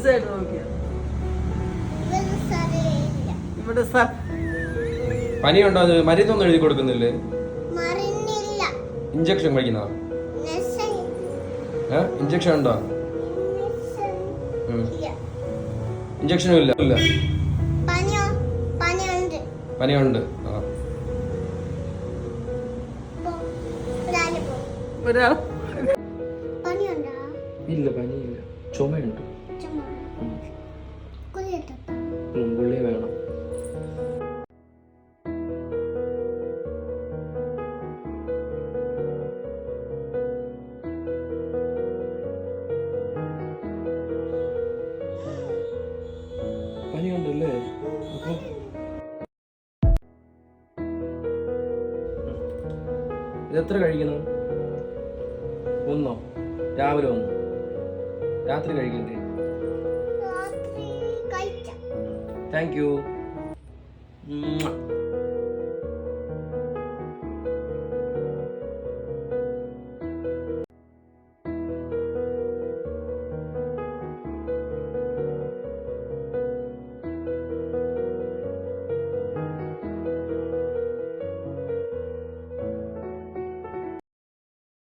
Side നോക്കിയാ ഇവിടെ പനിയുണ്ടോ? അത് മരുന്നൊന്നും എഴുതി കൊടുക്കുന്നില്ലേ? ഇഞ്ചക്ഷൻ കഴിക്കുന്നോ? ഇഞ്ചക്ഷൻ ഉണ്ടോ? ഇഞ്ചക്ഷനും ഇല്ല. പനിയുണ്ട്. ഇല്ല, പനിയില്ല, ചുമയുണ്ട്. ഗുളിക വേണം. പനിയുണ്ടല്ലേ? ഇതെത്ര കഴിക്കണം? ഒന്നോ? രാവിലെ ഒന്നോ? രാത്രി കഴിക്കണ്ടേ? Thank you.